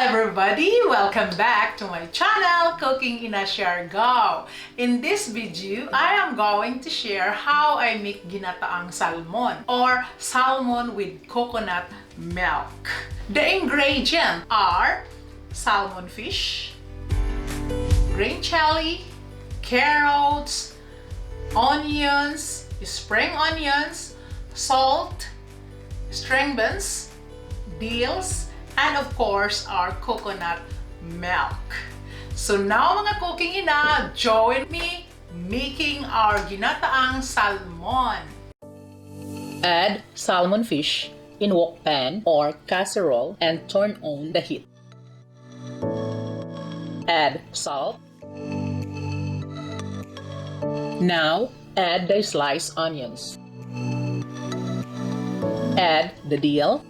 everybody! Welcome back to my channel, Cooking in Siargao. In this video, I am going to share how I make Ginataang Salmon or salmon with coconut milk. The ingredients are salmon fish, green chili, carrots, onions, spring onions, salt, string beans, dills, and of course our coconut milk. So now mga cooking ina, join me making our Ginataang Salmon. Add salmon fish in wok pan or casserole and turn on the heat. Add salt. Now add the sliced onions. Add the dill.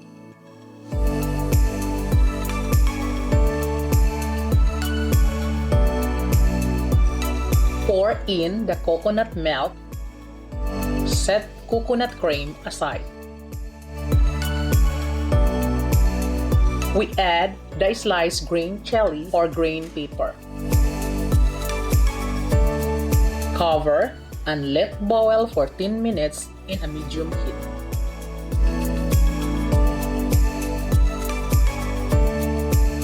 Pour in the coconut milk. Set coconut cream aside. We add the sliced green chili or green pepper. Cover and let boil for 10 minutes in a medium heat.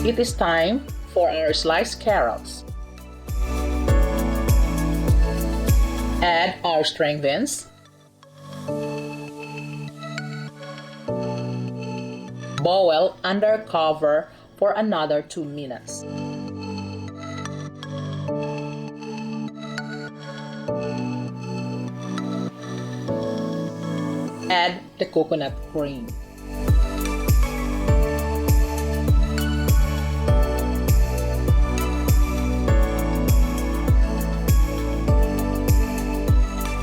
It is time for our sliced carrots. Add our string beans. Boil under cover for another 2 minutes. Add the coconut cream.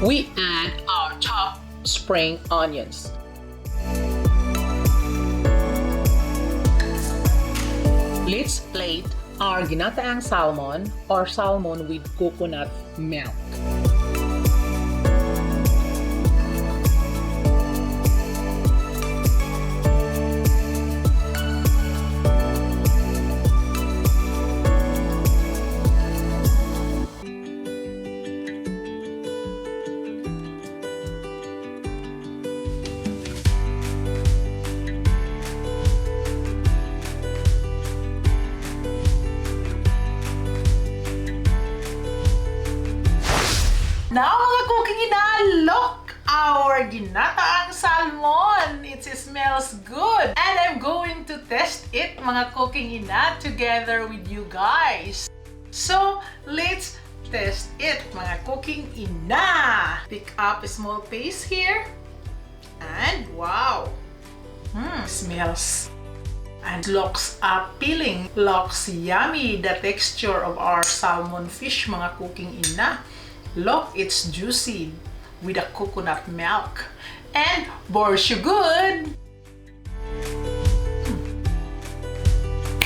We add our chopped spring onions. Let's plate our Ginataang salmon or salmon with coconut milk. Now mga cooking ina, look! Our Ginataang Salmon! It smells good! And I'm going to test it mga cooking ina together with you guys. So, let's test it mga cooking ina! Pick up a small piece here. And wow! Smells and looks appealing. Looks yummy the texture of our salmon fish mga cooking ina. Look, it's juicy with a coconut milk and borscht good.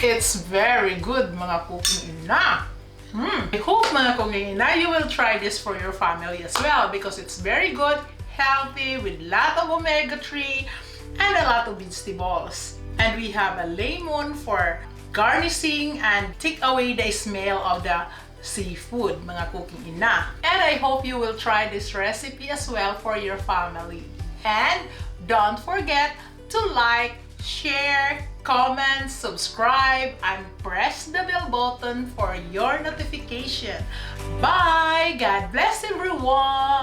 It's very good mga cooking ina. I hope mga cooking ina you will try this for your family as well because it's very good, healthy with lot of omega-3 and a lot of vegetables. And we have a lemon for garnishing and take away the smell of the seafood mga cooking ina. And I hope you will try this recipe as well for your family. And don't forget to like, share, comment, subscribe, and press the bell button for your notification. Bye! God bless everyone!